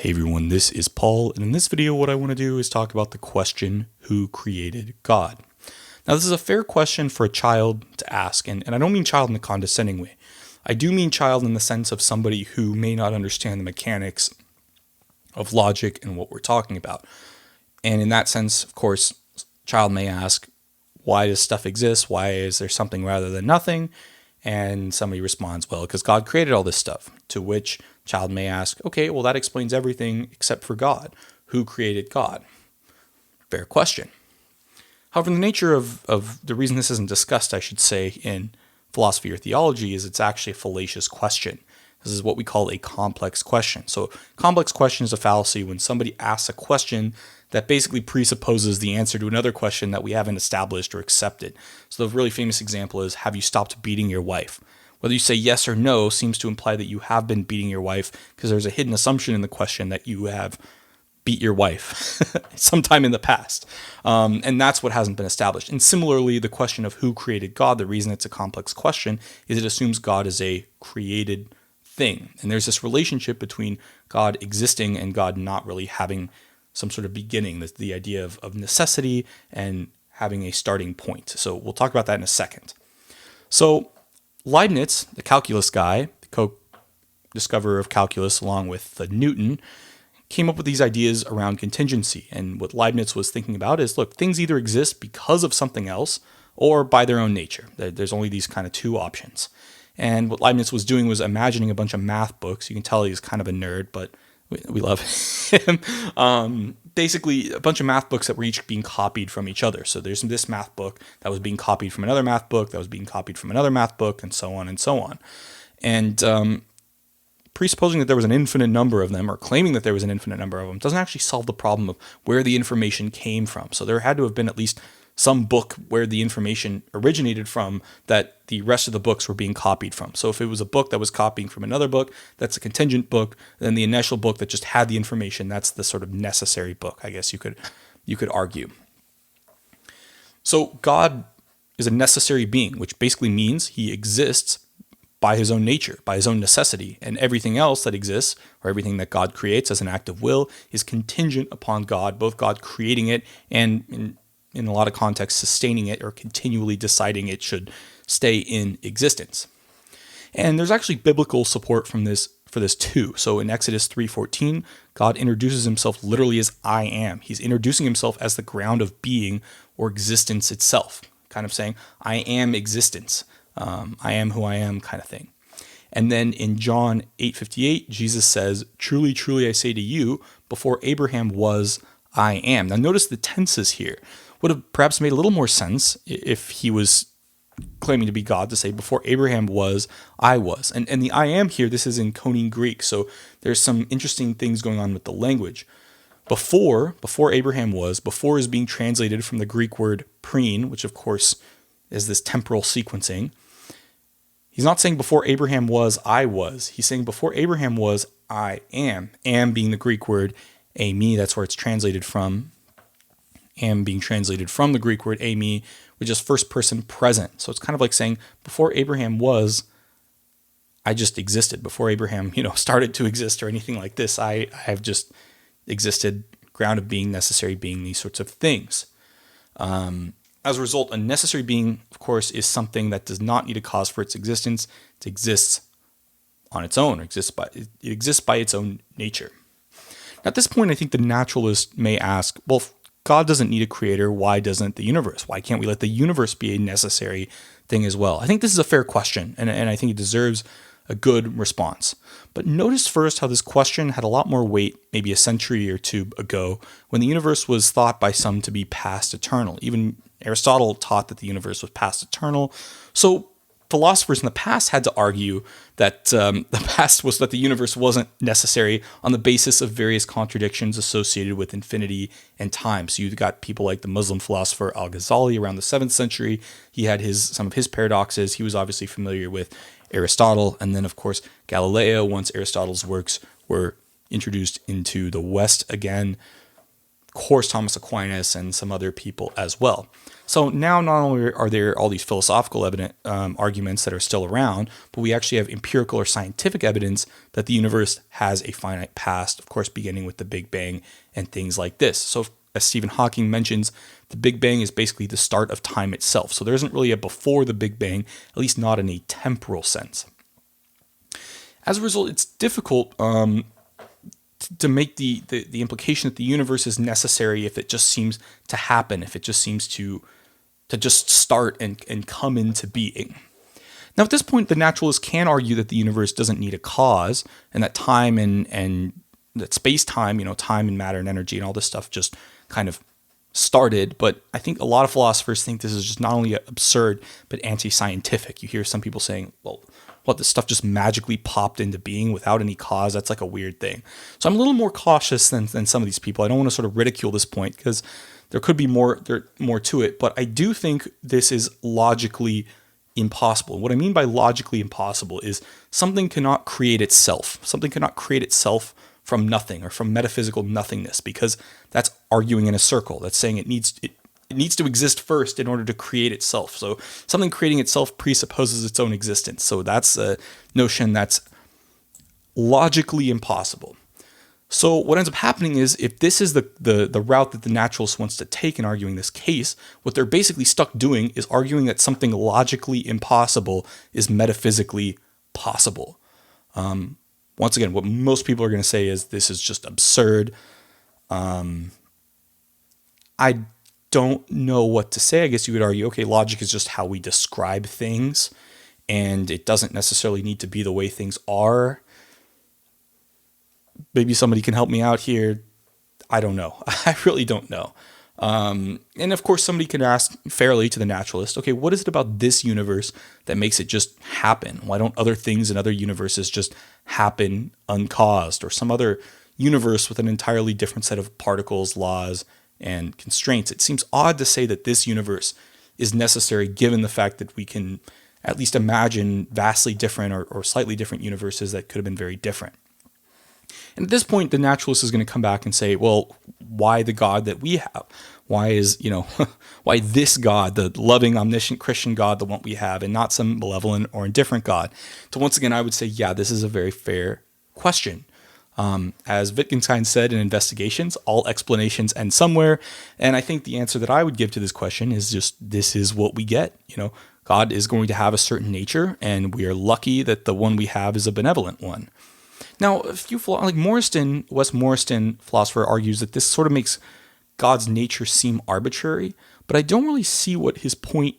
Hey everyone, this is Paul, and in this video what I want to do is talk about the question, who created God? Now this is a fair question for a child to ask, and I don't mean child in a condescending way. I do mean child in the sense of somebody who may not understand the mechanics of logic and what we're talking about. And in that sense, of course, child may ask, why does stuff exist? Why is there something rather than nothing? And somebody responds, well, because God created all this stuff. To which child may ask, okay, well, that explains everything except for God. Who created God? Fair question. However, the nature of the reason this isn't discussed, I should say, in philosophy or theology is it's actually a fallacious question. This is what we call a complex question. So complex question is a fallacy when somebody asks a question that basically presupposes the answer to another question that we haven't established or accepted. So the really famous example is, have you stopped beating your wife? Whether you say yes or no seems to imply that you have been beating your wife because there's a hidden assumption in the question that you have beat your wife sometime in the past. And that's what hasn't been established. And similarly, the question of who created God, the reason it's a complex question is it assumes God is a created thing. And there's this relationship between God existing and God not really having some sort of beginning, the idea of necessity and having a starting point. So we'll talk about that in a second. So Leibnitz, the calculus guy, the co-discoverer of calculus along with Newton, came up with these ideas around contingency. And what Leibniz was thinking about is, look, things either exist because of something else or by their own nature. There's only these kind of two options. And what Leibniz was doing was imagining a bunch of math books. You can tell he's kind of a nerd, but we love him. Basically, a bunch of math books that were each being copied from each other. So there's this math book that was being copied from another math book that was being copied from another math book, and so on and so on. And presupposing that there was an infinite number of them, or claiming that there was an infinite number of them, doesn't actually solve the problem of where the information came from. So there had to have been at least some book where the information originated from that the rest of the books were being copied from. So if it was a book that was copying from another book, that's a contingent book. Then the initial book that just had the information, that's the sort of necessary book, I guess you could argue. So God is a necessary being, which basically means he exists by his own nature, by his own necessity, and everything else that exists, or everything that God creates as an act of will, is contingent upon God, both God creating it and in a lot of contexts, sustaining it or continually deciding it should stay in existence. And there's actually biblical support for this too. So in Exodus 3:14, God introduces himself literally as I am. He's introducing himself as the ground of being or existence itself, kind of saying, I am existence. I am who I am kind of thing. And then in John 8:58, Jesus says, truly, truly, I say to you, before Abraham was, I am. Now notice the tenses here. Would have perhaps made a little more sense if he was claiming to be God to say, before Abraham was, I was. And the I am here, this is in Koine Greek, so there's some interesting things going on with the language. Before Abraham was, before is being translated from the Greek word preen, which of course is this temporal sequencing. He's not saying before Abraham was, I was. He's saying before Abraham was, I am. Am being the Greek word eimi, that's where it's translated from. Am being translated from the Greek word eimi, which is first person present. So it's kind of like saying, before Abraham was, I just existed. Before Abraham, started to exist or anything like this, I have just existed, ground of being, necessary being, these sorts of things. As a result, a necessary being, of course, is something that does not need a cause for its existence. It exists on its own, it exists by its own nature. Now, at this point, I think the naturalist may ask, well, if God doesn't need a creator, why doesn't the universe? Why can't we let the universe be a necessary thing as well? I think this is a fair question, and I think it deserves a good response. But notice first how this question had a lot more weight maybe a century or two ago when the universe was thought by some to be past eternal. Even Aristotle taught that the universe was past eternal. So philosophers in the past had to argue that the past was that the universe wasn't necessary on the basis of various contradictions associated with infinity and time. So you've got people like the Muslim philosopher Al-Ghazali around the 7th century. He had some of his paradoxes. He was obviously familiar with Aristotle. And then, of course, Galileo, once Aristotle's works were introduced into the West again, course, Thomas Aquinas and some other people as well. So now not only are there all these philosophical arguments that are still around, but we actually have empirical or scientific evidence that the universe has a finite past, of course, beginning with the Big Bang and things like this. So as Stephen Hawking mentions, the Big Bang is basically the start of time itself. So there isn't really a before the Big Bang, at least not in a temporal sense. As a result, it's difficult to make the implication that the universe is necessary if it just seems to happen, if it just seems to just start and come into being. Now, at this point, the naturalists can argue that the universe doesn't need a cause, and that time and that space-time, time and matter and energy and all this stuff just kind of started. But I think a lot of philosophers think this is just not only absurd, but anti-scientific. You hear some people saying, well, what, this stuff just magically popped into being without any cause? That's like a weird thing. So I'm a little more cautious than some of these people. I don't want to sort of ridicule this point because there could be more to it, but I do think this is logically impossible. What I mean by logically impossible is something cannot create itself. Something cannot create itself from nothing or from metaphysical nothingness, because that's arguing in a circle. That's saying it needs to exist first in order to create itself. So something creating itself presupposes its own existence. So that's a notion that's logically impossible. So what ends up happening is, if this is the route that the naturalist wants to take in arguing this case, what they're basically stuck doing is arguing that something logically impossible is metaphysically possible. Once again, what most people are going to say is this is just absurd. I don't know what to say. I guess you could argue, okay, logic is just how we describe things, and it doesn't necessarily need to be the way things are. Maybe somebody can help me out here. I don't know. I really don't know. And of course, somebody can ask fairly to the naturalist, okay, what is it about this universe that makes it just happen? Why don't other things in other universes just happen uncaused? Or some other universe with an entirely different set of particles, laws, and constraints? It seems odd to say that this universe is necessary, given the fact that we can at least imagine vastly different or slightly different universes that could have been very different. And at this point, the naturalist is going to come back and say, well, why the God that we have? Why is, why this God, the loving, omniscient Christian God, the one we have, and not some malevolent or indifferent God? So once again, I would say, yeah, this is a very fair question. As Wittgenstein said in Investigations, all explanations end somewhere. And I think the answer that I would give to this question is just, this is what we get. God is going to have a certain nature, and we are lucky that the one we have is a benevolent one. Now, a few like Wes Morriston, philosopher, argues that this sort of makes God's nature seem arbitrary, but I don't really see what his point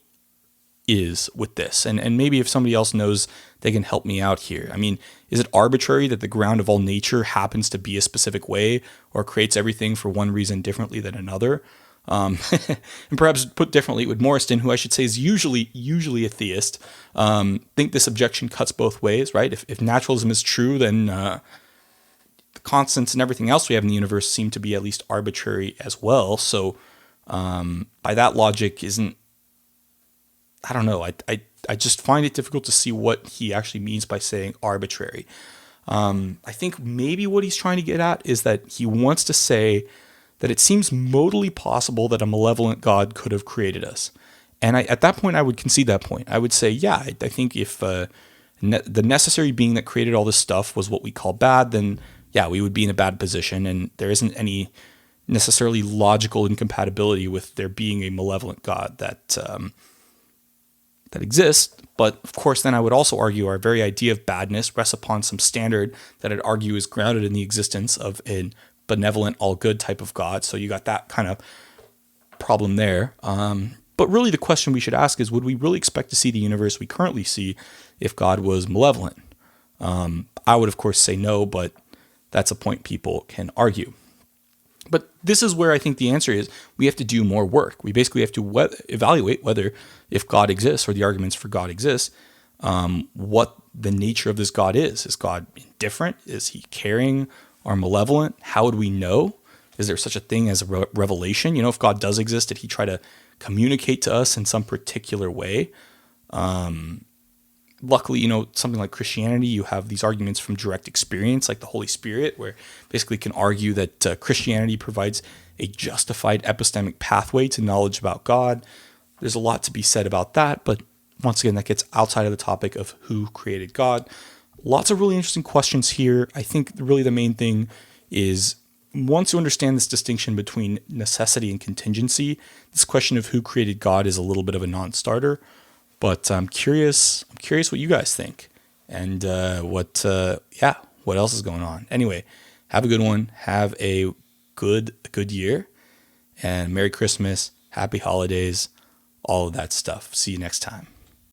is with this. And maybe if somebody else knows, they can help me out here. I mean, is it arbitrary that the ground of all nature happens to be a specific way, or creates everything for one reason differently than another? And perhaps put differently, with Morriston, who I should say is usually a theist, think this objection cuts both ways, right? If naturalism is true, then the constants and everything else we have in the universe seem to be at least arbitrary as well. So by that logic, I don't know. I just find it difficult to see what he actually means by saying arbitrary. I think maybe what he's trying to get at is that he wants to say that it seems modally possible that a malevolent God could have created us. And at that point, I would concede that point. I would say, yeah, I think if the necessary being that created all this stuff was what we call bad, then yeah, we would be in a bad position, and there isn't any necessarily logical incompatibility with there being a malevolent God that exists. But of course, then I would also argue our very idea of badness rests upon some standard that I'd argue is grounded in the existence of an benevolent, all good type of God. So you got that kind of problem there. But really the question we should ask is, would we really expect to see the universe we currently see if God was malevolent? I would, of course, say no, but that's a point people can argue. But this is where I think the answer is we have to do more work. We basically have to evaluate whether, if God exists, or the arguments for God exist, what the nature of this God is. Is God indifferent? Is he caring or malevolent? How would we know? Is there such a thing as a revelation? If God does exist, did he try to communicate to us in some particular way? luckily, something like Christianity, you have these arguments from direct experience, like the Holy Spirit, where basically can argue that Christianity provides a justified epistemic pathway to knowledge about God. There's a lot to be said about that, but once again, that gets outside of the topic of who created God. Lots of really interesting questions here. I think really the main thing is, once you understand this distinction between necessity and contingency, this question of who created God is a little bit of a non-starter. But I'm curious what you guys think, and what else is going on. Anyway, have a good one. Have a good year, and Merry Christmas, Happy Holidays, all of that stuff. See you next time.